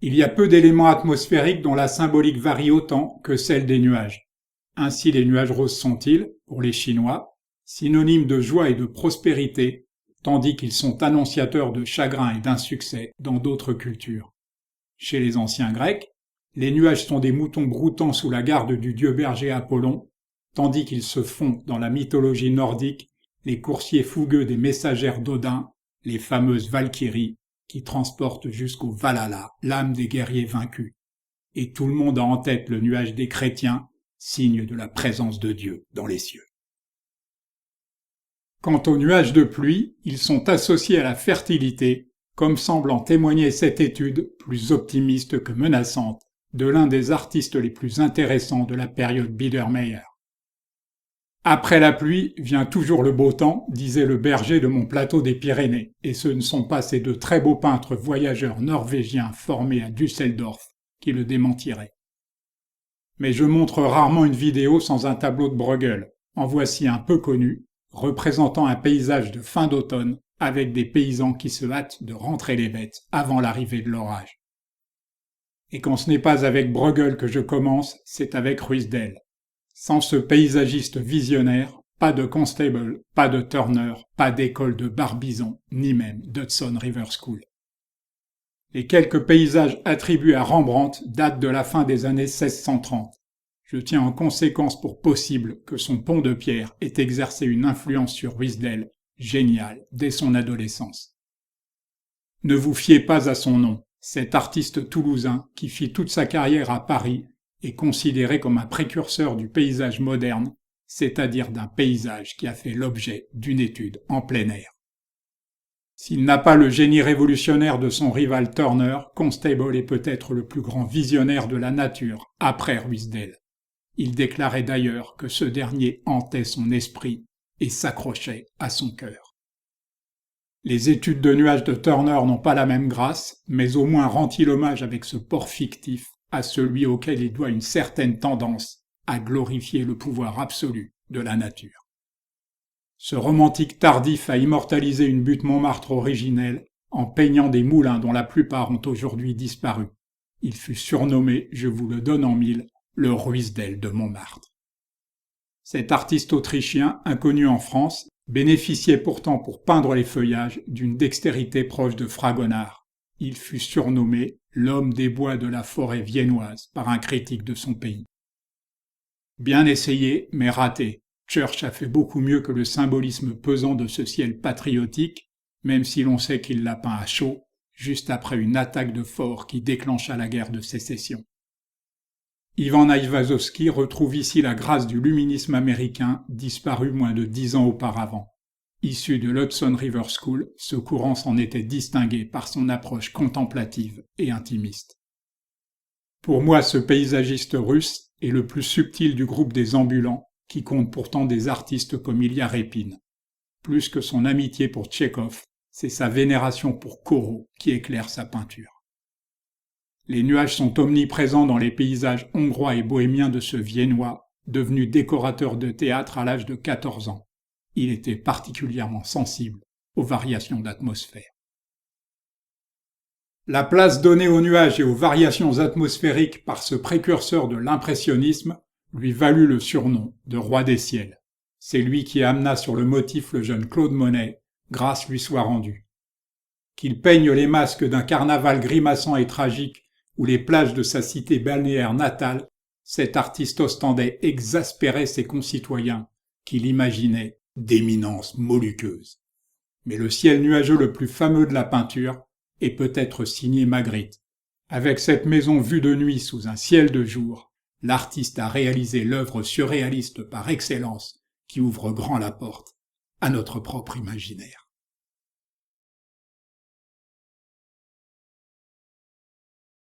Il y a peu d'éléments atmosphériques dont la symbolique varie autant que celle des nuages. Ainsi les nuages roses sont-ils, pour les Chinois, synonymes de joie et de prospérité, tandis qu'ils sont annonciateurs de chagrin et d'insuccès dans d'autres cultures. Chez les anciens Grecs, les nuages sont des moutons broutants sous la garde du dieu berger Apollon, tandis qu'ils se font dans la mythologie nordique les coursiers fougueux des messagères d'Odin, les fameuses Valkyries, qui transportent jusqu'au Valhalla l'âme des guerriers vaincus. Et tout le monde a en tête le nuage des chrétiens, signe de la présence de Dieu dans les cieux. Quant aux nuages de pluie, ils sont associés à la fertilité, comme semble en témoigner cette étude, plus optimiste que menaçante, de l'un des artistes les plus intéressants de la période Biedermeier. Après la pluie vient toujours le beau temps, disait le berger de mon plateau des Pyrénées, et ce ne sont pas ces deux très beaux peintres voyageurs norvégiens formés à Düsseldorf qui le démentiraient. Mais je montre rarement une vidéo sans un tableau de Bruegel. En voici un peu connu, représentant un paysage de fin d'automne avec des paysans qui se hâtent de rentrer les bêtes avant l'arrivée de l'orage. Et quand ce n'est pas avec Bruegel que je commence, c'est avec Ruysdael. Sans ce paysagiste visionnaire, pas de Constable, pas de Turner, pas d'école de Barbizon, ni même d'Hudson River School. Les quelques paysages attribués à Rembrandt datent de la fin des années 1630. Je tiens en conséquence pour possible que son pont de pierre ait exercé une influence sur Ruysdael, génial, dès son adolescence. Ne vous fiez pas à son nom, cet artiste toulousain qui fit toute sa carrière à Paris est considéré comme un précurseur du paysage moderne, c'est-à-dire d'un paysage qui a fait l'objet d'une étude en plein air. S'il n'a pas le génie révolutionnaire de son rival Turner, Constable est peut-être le plus grand visionnaire de la nature après Ruysdael. Il déclarait d'ailleurs que ce dernier hantait son esprit et s'accrochait à son cœur. Les études de nuages de Turner n'ont pas la même grâce, mais au moins rend-il hommage avec ce port fictif à celui auquel il doit une certaine tendance à glorifier le pouvoir absolu de la nature. Ce romantique tardif a immortalisé une butte Montmartre originelle en peignant des moulins dont la plupart ont aujourd'hui disparu. Il fut surnommé, je vous le donne en mille, le Ruysdael de Montmartre. Cet artiste autrichien, inconnu en France, bénéficiait pourtant pour peindre les feuillages d'une dextérité proche de Fragonard. Il fut surnommé l'homme des bois de la forêt viennoise par un critique de son pays. Bien essayé, mais raté. Church a fait beaucoup mieux que le symbolisme pesant de ce ciel patriotique, même si l'on sait qu'il l'a peint à chaud, juste après une attaque de fort qui déclencha la guerre de sécession. Ivan Aïvazovski retrouve ici la grâce du luminisme américain disparu moins de 10 ans auparavant. Issu de l'Hudson River School, ce courant s'en était distingué par son approche contemplative et intimiste. Pour moi, ce paysagiste russe est le plus subtil du groupe des ambulants, qui compte pourtant des artistes comme Ilya Repin. Plus que son amitié pour Tchekhov, c'est sa vénération pour Corot qui éclaire sa peinture. Les nuages sont omniprésents dans les paysages hongrois et bohémiens de ce Viennois, devenu décorateur de théâtre à l'âge de 14 ans. Il était particulièrement sensible aux variations d'atmosphère. La place donnée aux nuages et aux variations atmosphériques par ce précurseur de l'impressionnisme lui valut le surnom de roi des ciels. C'est lui qui amena sur le motif le jeune Claude Monet, grâce lui soit rendue. Qu'il peigne les masques d'un carnaval grimaçant et tragique ou les plages de sa cité balnéaire natale, cet artiste ostendais exaspérait ses concitoyens, qui l'imaginaient d'éminence moluqueuse. Mais le ciel nuageux le plus fameux de la peinture est peut-être signé Magritte. Avec cette maison vue de nuit sous un ciel de jour, l'artiste a réalisé l'œuvre surréaliste par excellence qui ouvre grand la porte à notre propre imaginaire.